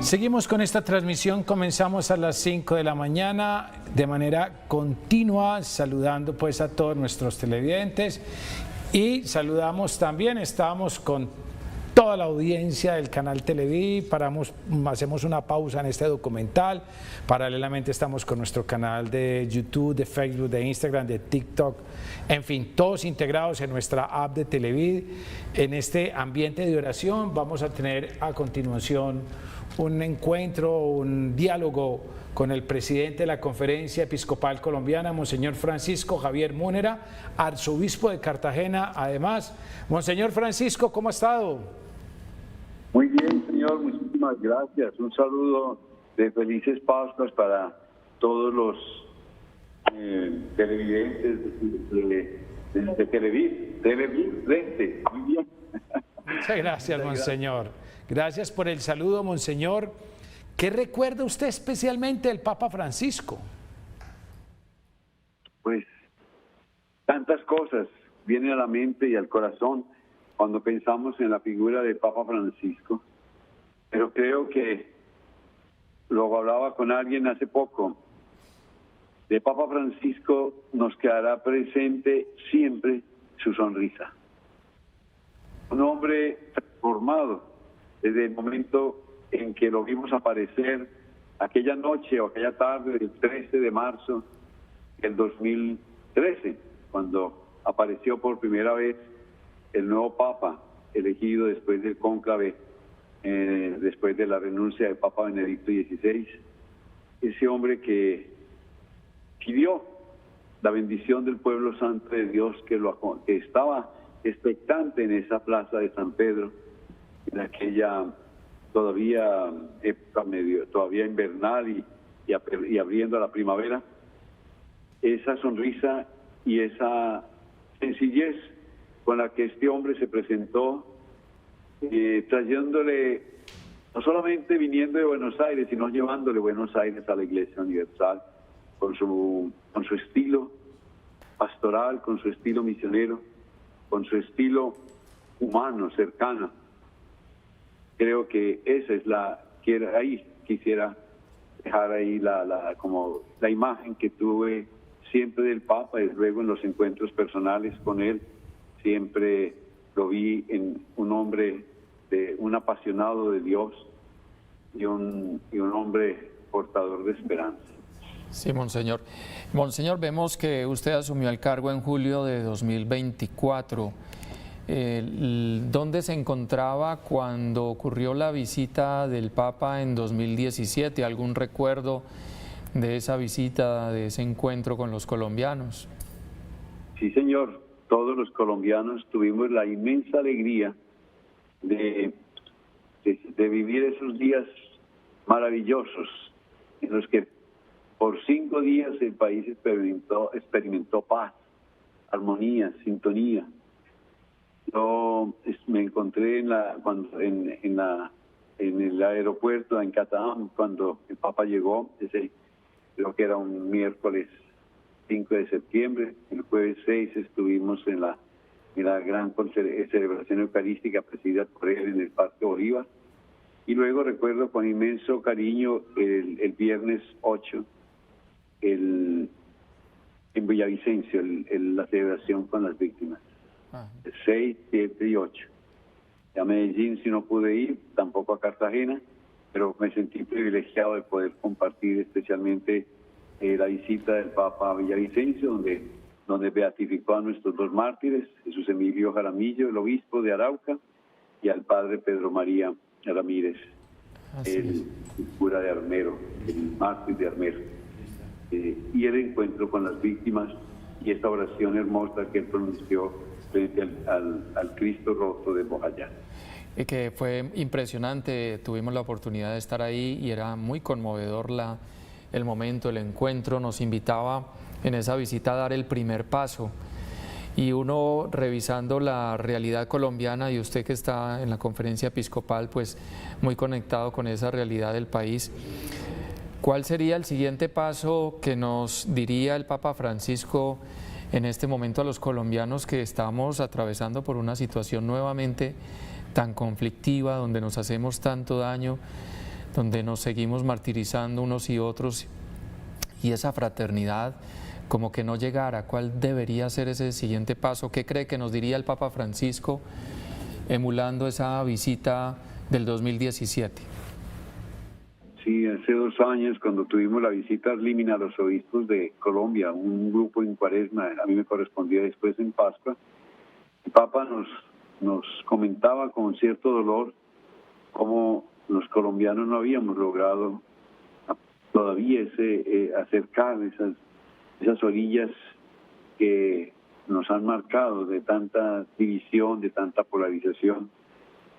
Seguimos con esta transmisión, comenzamos a las 5 de la mañana de manera continua, saludando pues a todos nuestros televidentes y saludamos también, estamos con toda la audiencia del canal Televid, hacemos una pausa en este documental, paralelamente estamos con nuestro canal de YouTube, de Facebook, de Instagram, de TikTok, en fin, todos integrados en nuestra app de Televid. En este ambiente de oración vamos a tener a continuación un encuentro, un diálogo con el presidente de la Conferencia Episcopal Colombiana, Monseñor Francisco Javier Múnera, arzobispo de Cartagena. Además, Monseñor Francisco, ¿cómo ha estado? Muy bien, señor, muchísimas gracias. Un saludo de felices Pascuas para todos los televidentes de Televidente. Muy bien. Muchas gracias, Monseñor. Gracias por el saludo, Monseñor. ¿Qué recuerda usted especialmente del Papa Francisco? Pues tantas cosas vienen a la mente y al corazón cuando pensamos en la figura del Papa Francisco, pero creo que lo hablaba con alguien hace poco. De Papa Francisco nos quedará presente siempre su sonrisa. Un hombre transformado desde el momento en que lo vimos aparecer aquella noche o aquella tarde del 13 de marzo del 2013, cuando apareció por primera vez el nuevo Papa elegido después del cónclave, después de la renuncia del Papa Benedicto XVI, ese hombre que pidió la bendición del pueblo santo de Dios que estaba expectante en esa plaza de San Pedro, en aquella todavía época todavía invernal y abriendo a la primavera. Esa sonrisa y esa sencillez con la que este hombre se presentó, trayéndole, no solamente viniendo de Buenos Aires, sino llevándole Buenos Aires a la Iglesia Universal, con su estilo pastoral, con su estilo misionero, con su estilo humano, cercano. Creo que esa es ahí quisiera dejar ahí como la imagen que tuve siempre del Papa, y luego en los encuentros personales con él, siempre lo vi en un hombre, un apasionado de Dios y un hombre portador de esperanza. Sí, Monseñor. Monseñor, vemos que usted asumió el cargo en julio de 2024. ¿Dónde se encontraba cuando ocurrió la visita del Papa en 2017? ¿Algún recuerdo de esa visita, de ese encuentro con los colombianos? Sí, señor. Todos los colombianos tuvimos la inmensa alegría de vivir esos días maravillosos en los que por 5 días el país experimentó paz, armonía, sintonía. Yo me encontré en el aeropuerto en Catam cuando el Papa llegó. Creo que era un miércoles 5 de septiembre. El jueves 6 estuvimos en la gran celebración eucarística presidida por él en el Parque Bolívar. Y luego recuerdo con inmenso cariño el viernes 8 en Villavicencio, la celebración con las víctimas. 6, 7 y 8. A Medellín sí no pude ir, tampoco a Cartagena, pero me sentí privilegiado de poder compartir especialmente la visita del Papa a Villavicencio, donde beatificó a nuestros 2 mártires, Jesús Emilio Jaramillo, el obispo de Arauca, y al padre Pedro María Ramírez, el cura de Armero, el mártir de Armero. Y el encuentro con las víctimas y esta oración hermosa que él pronunció frente al Cristo roto de Bojayá. Que fue impresionante, tuvimos la oportunidad de estar ahí y era muy conmovedor el momento, el encuentro. Nos invitaba en esa visita a dar el primer paso y uno revisando la realidad colombiana, y usted que está en la conferencia episcopal pues muy conectado con esa realidad del país. ¿Cuál sería el siguiente paso que nos diría el Papa Francisco en este momento a los colombianos que estamos atravesando por una situación nuevamente tan conflictiva, donde nos hacemos tanto daño donde nos seguimos martirizando unos y otros, y esa fraternidad como que no llegara. ¿Cuál debería ser ese siguiente paso? ¿Qué cree que nos diría el Papa Francisco emulando esa visita del 2017? Sí, hace 2 años, cuando tuvimos la visita ad limina a los obispos de Colombia, un grupo en Cuaresma, a mí me correspondía después en Pascua, el Papa nos comentaba con cierto dolor cómo los colombianos no habíamos logrado todavía acercar esas orillas que nos han marcado de tanta división, de tanta polarización,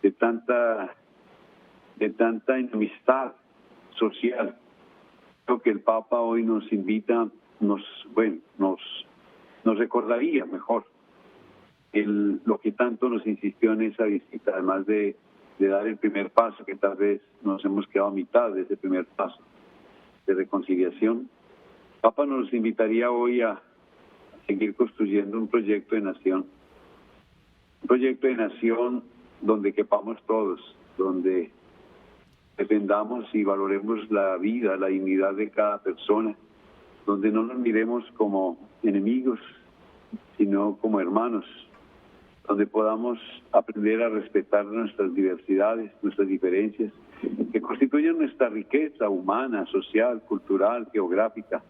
de tanta enemistad social. Creo que el Papa hoy nos invita, nos recordaría mejor lo que tanto nos insistió en esa visita, además de dar el primer paso, que tal vez nos hemos quedado a mitad de ese primer paso de reconciliación. El Papa nos invitaría hoy a seguir construyendo un proyecto de nación donde quepamos todos, donde defendamos y valoremos la vida, la dignidad de cada persona, donde no nos miremos como enemigos, sino como hermanos, donde podamos aprender a respetar nuestras diversidades, nuestras diferencias, que constituyen nuestra riqueza humana, social, cultural, geográfica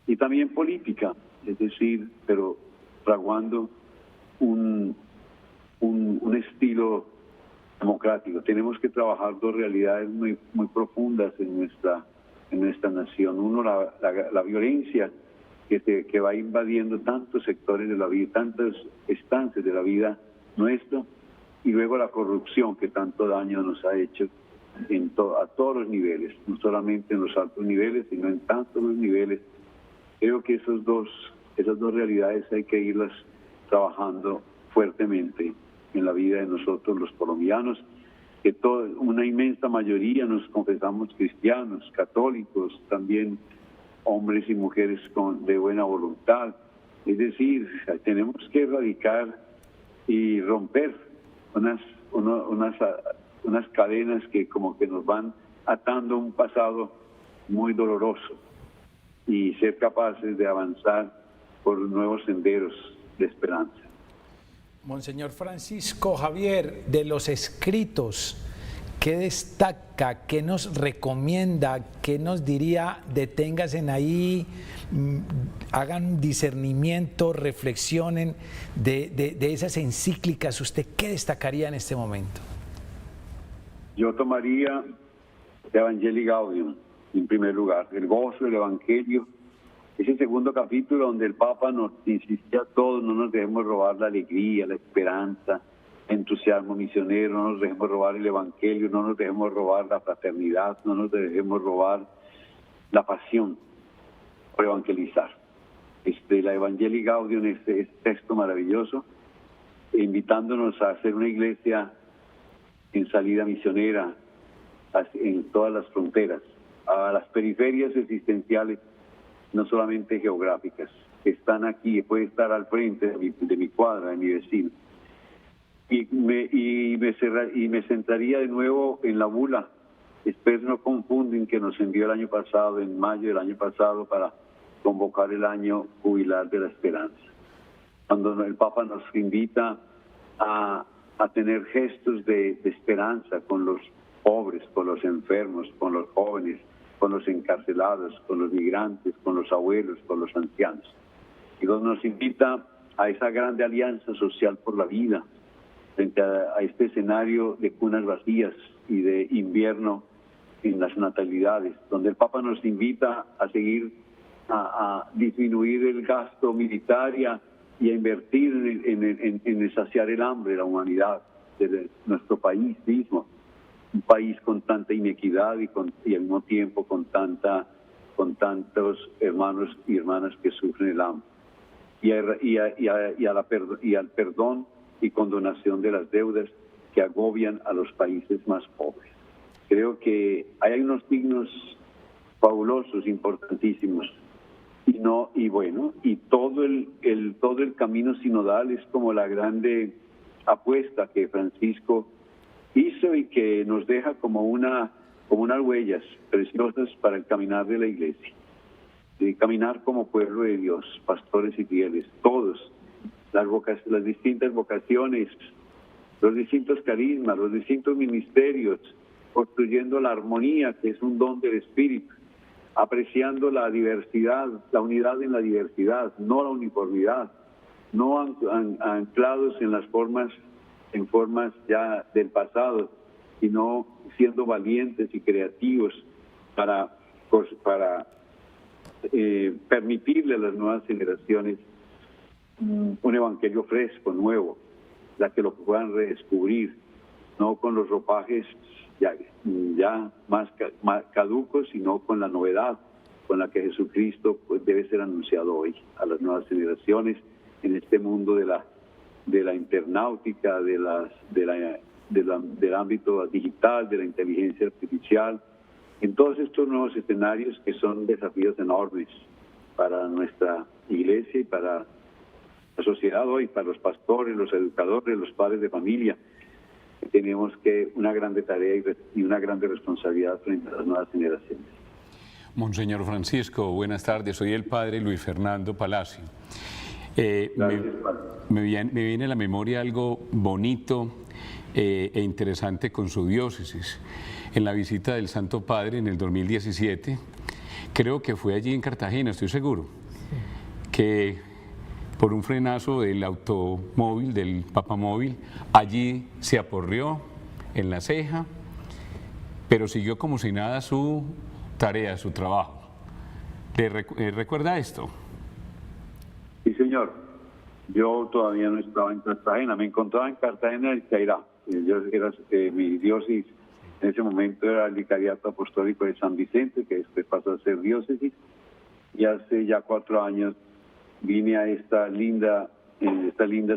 y también política, es decir, pero fraguando un estilo democrático. Tenemos que trabajar 2 realidades muy profundas en nuestra nación. Uno, la violencia que va invadiendo tantos sectores de la vida, tantas estancias de la vida nuestra, y luego la corrupción que tanto daño nos ha hecho a todos los niveles, no solamente en los altos niveles, sino en tantos los niveles. Creo que esas dos realidades hay que irlas trabajando fuertemente en la vida de nosotros los colombianos, que una inmensa mayoría nos confesamos cristianos, católicos, también hombres y mujeres de buena voluntad. Es decir, tenemos que erradicar y romper unas cadenas que como que nos van atando a un pasado muy doloroso y ser capaces de avanzar por nuevos senderos de esperanza. Monseñor Francisco Javier, de los escritos, ¿qué destaca? ¿Qué nos recomienda? ¿Qué nos diría? Deténganse ahí, hagan un discernimiento, reflexionen de esas encíclicas. ¿Usted qué destacaría en este momento? Yo tomaría Evangelii Gaudium, en primer lugar, el gozo del Evangelio. Ese segundo capítulo donde el Papa nos insistía a todos, no nos dejemos robar la alegría, la esperanza, el entusiasmo misionero, no nos dejemos robar el Evangelio, no nos dejemos robar la fraternidad, no nos dejemos robar la pasión por evangelizar. La Evangelii Gaudium, este texto maravilloso, invitándonos a hacer una iglesia en salida misionera en todas las fronteras, a las periferias existenciales, no solamente geográficas, que están aquí, puede estar al frente de mi cuadra, de mi vecino. Y me centraría de nuevo en la bula. Espero no confunden que nos envió el año pasado, en mayo del año pasado, para convocar el año jubilar de la esperanza. Cuando el Papa nos invita a tener gestos de esperanza con los pobres, con los enfermos, con los jóvenes, con los encarcelados, con los migrantes, con los abuelos, con los ancianos. Y nos invita a esa grande alianza social por la vida, frente a este escenario de cunas vacías y de invierno en las natalidades, donde el Papa nos invita a seguir a disminuir el gasto militar y a invertir en saciar el hambre de la humanidad, de nuestro país mismo. Un país con tanta inequidad y al mismo tiempo con tantos hermanos y hermanas que sufren el hambre. Y al perdón y condonación de las deudas que agobian a los países más pobres. Creo que hay unos signos fabulosos, importantísimos. Y todo el camino sinodal es como la grande apuesta que Francisco hizo y que nos deja como una como unas huellas preciosas para el caminar de la iglesia, de caminar como pueblo de Dios, pastores y fieles, todos, las distintas vocaciones, los distintos carismas, los distintos ministerios, construyendo la armonía, que es un don del Espíritu, apreciando la diversidad, la unidad en la diversidad, no la uniformidad, no anclados en formas ya del pasado, sino siendo valientes y creativos para permitirle a las nuevas generaciones un evangelio fresco, nuevo, la que lo puedan redescubrir, no con los ropajes ya más caducos, sino con la novedad con la que Jesucristo pues debe ser anunciado hoy a las nuevas generaciones en este mundo de la internautica, del ámbito digital, de la inteligencia artificial, en todos estos nuevos escenarios que son desafíos enormes para nuestra iglesia y para la sociedad hoy, para los pastores, los educadores, los padres de familia. Tenemos una grande tarea y una grande responsabilidad frente a las nuevas generaciones. Monseñor Francisco, buenas tardes. Soy el padre Luis Fernando Palacio. Me viene a la memoria algo bonito e interesante con su diócesis. En la visita del Santo Padre en el 2017, creo que fue allí en Cartagena, estoy seguro, que por un frenazo del automóvil, del papamóvil, allí se aporreó en la ceja, pero siguió como si nada su tarea, su trabajo. ¿Recuerda esto? Sí, señor. Yo todavía no estaba en Cartagena, me encontraba en Cartagena del Cairá. Mi diócesis en ese momento era el Vicariato Apostólico de San Vicente, que después pasó a ser diócesis, y hace ya 4 años vine a esta linda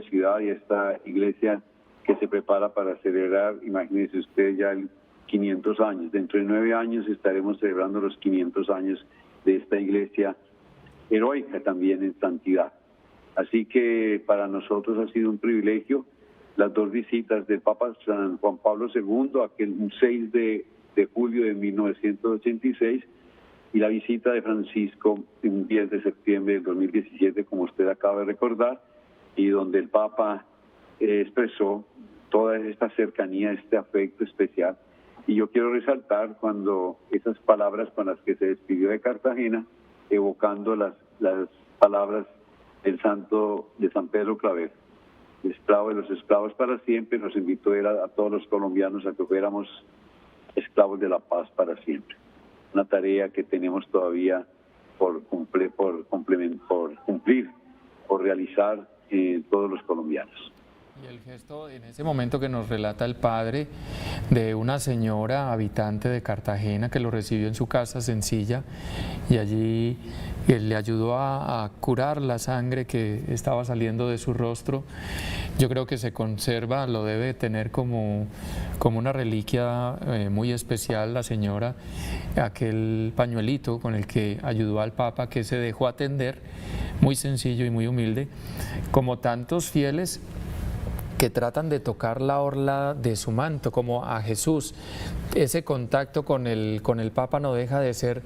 ciudad y a esta iglesia que se prepara para celebrar, imagínense usted, ya el 500 años. Dentro de 9 años estaremos celebrando los 500 años de esta iglesia heroica también en santidad. Así que para nosotros ha sido un privilegio las 2 visitas del Papa San Juan Pablo II, aquel 6 de julio de 1986, y la visita de Francisco el 10 de septiembre del 2017, como usted acaba de recordar, y donde el Papa expresó toda esta cercanía, este afecto especial. Y yo quiero resaltar cuando esas palabras con las que se despidió de Cartagena, evocando las palabras del santo de San Pedro Claver, esclavo de los esclavos para siempre, nos invitó a todos los colombianos a que fuéramos esclavos de la paz para siempre. Una tarea que tenemos todavía por cumplir, por realizar todos los colombianos. Y el gesto en ese momento que nos relata el padre de una señora habitante de Cartagena que lo recibió en su casa sencilla y allí le ayudó a curar la sangre que estaba saliendo de su rostro, yo creo que se conserva, lo debe tener como una reliquia muy especial la señora, aquel pañuelito con el que ayudó al Papa, que se dejó atender, muy sencillo y muy humilde, como tantos fieles que tratan de tocar la orla de su manto, como a Jesús. Ese contacto con el Papa no deja de ser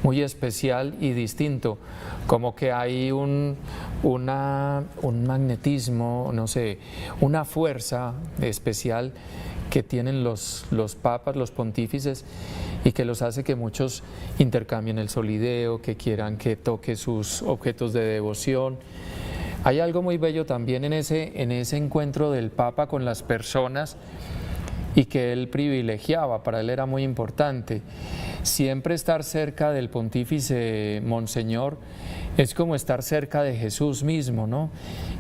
muy especial y distinto, como que hay un magnetismo, no sé, una fuerza especial que tienen los papas, los pontífices, y que los hace que muchos intercambien el solideo, que quieran que toque sus objetos de devoción. Hay algo muy bello también en ese encuentro del Papa con las personas y que él privilegiaba, para él era muy importante. Siempre estar cerca del pontífice Monseñor es como estar cerca de Jesús mismo, ¿no?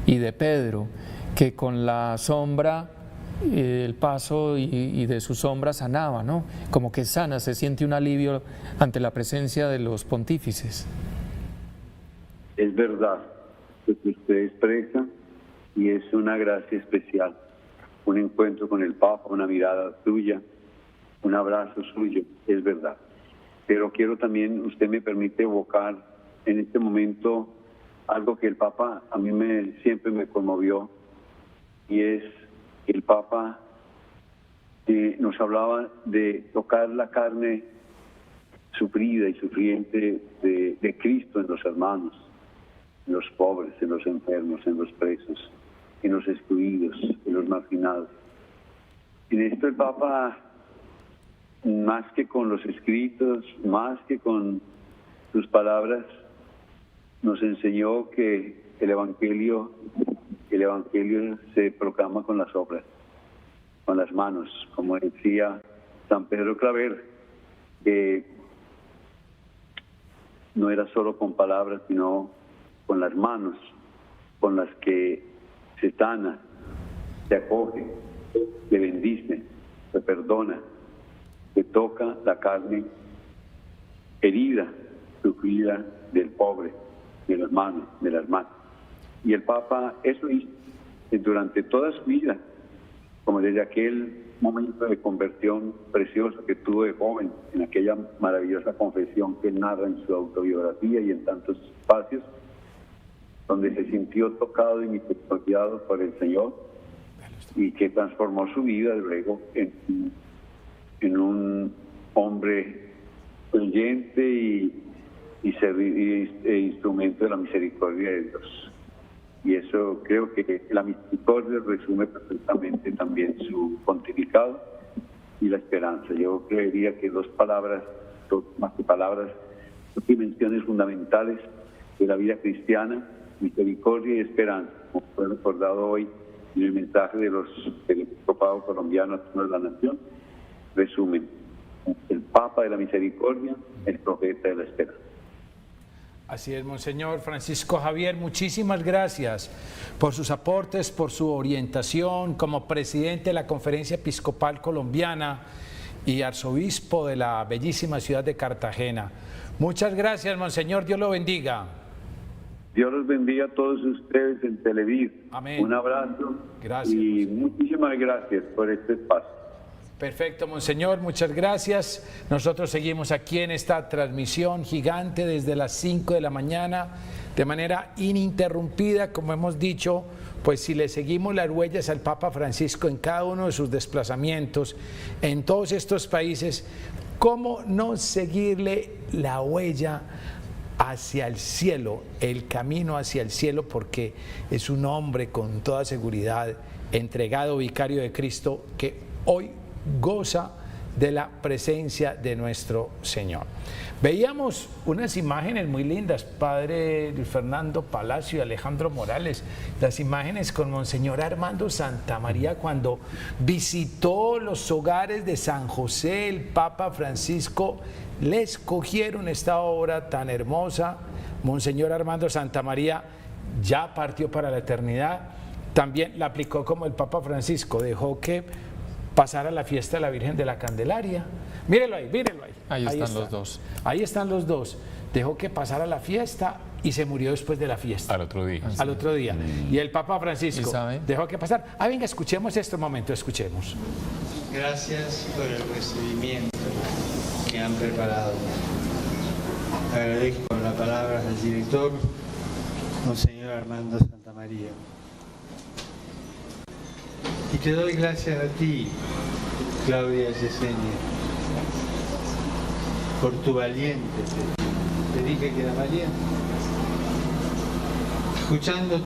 Y de Pedro, que con la sombra, el paso y de su sombra sanaba, ¿no? Como que sana, se siente un alivio ante la presencia de los pontífices. Es verdad lo que usted expresa y es una gracia especial, un encuentro con el Papa, una mirada suya, un abrazo suyo, es verdad. Pero quiero también, usted me permite evocar en este momento algo que el Papa a mí siempre me conmovió, y es que el Papa nos hablaba de tocar la carne sufrida y sufriente de Cristo en los hermanos, en los pobres, en los enfermos, en los presos, en los excluidos, en los marginados. En esto el Papa, más que con los escritos, más que con sus palabras, nos enseñó que el Evangelio se proclama con las obras, con las manos, como decía San Pedro Claver, que no era solo con palabras, sino con las manos, con las que se sana, se acoge, se bendice, se perdona, se toca la carne herida, sufrida del pobre, del hermano, de la hermana. Y el Papa eso hizo durante toda su vida, como desde aquel momento de conversión precioso que tuvo de joven, en aquella maravillosa confesión que narra en su autobiografía y en tantos espacios, donde se sintió tocado y misericordiado por el Señor y que transformó su vida luego en un hombre creyente y instrumento de la misericordia de Dios. Y eso creo que la misericordia resume perfectamente también su pontificado y la esperanza. Yo creería que dos palabras, más que palabras, dos dimensiones fundamentales de la vida cristiana, misericordia y esperanza, como fue recordado hoy en el mensaje del episcopado colombiano a toda la nación, resumen: el Papa de la misericordia, el profeta de la esperanza. Así es, Monseñor Francisco Javier, muchísimas gracias por sus aportes, por su orientación como presidente de la Conferencia Episcopal Colombiana y arzobispo de la bellísima ciudad de Cartagena. Muchas gracias, Monseñor, Dios lo bendiga. Dios los bendiga a todos ustedes en Televid. Amén. Un abrazo. Gracias, y Monseñor. Muchísimas gracias por este espacio. Perfecto, Monseñor, muchas gracias. Nosotros seguimos aquí en esta transmisión gigante desde las 5 de la mañana, de manera ininterrumpida, como hemos dicho, pues si le seguimos las huellas al Papa Francisco en cada uno de sus desplazamientos, en todos estos países, ¿cómo no seguirle la huella hacia el cielo, el camino hacia el cielo? Porque es un hombre con toda seguridad, entregado vicario de Cristo, que hoy goza de la presencia de nuestro Señor. Veíamos unas imágenes muy lindas, Padre Fernando Palacio y Alejandro Morales, las imágenes con Monseñor Armando Santamaría cuando visitó los hogares de San José. El Papa Francisco le escogieron esta obra tan hermosa. Monseñor Armando Santamaría ya partió para la eternidad, también la aplicó como el Papa Francisco, dejó que pasara la fiesta de la Virgen de la Candelaria. Mírelo ahí, mírelo ahí. Ahí están los dos. Ahí están los dos. Dejó que pasara la fiesta y se murió después de la fiesta. Al otro día. Al otro día. Y el Papa Francisco dejó que pasara. Venga, escuchemos este momento, escuchemos. Gracias por el recibimiento que han preparado. Agradezco las palabras del director, Monseñor Armando Santamaría. Y te doy gracias a ti, Claudia Yesenia, por tu valiente. Te dije que era valiente. Escuchando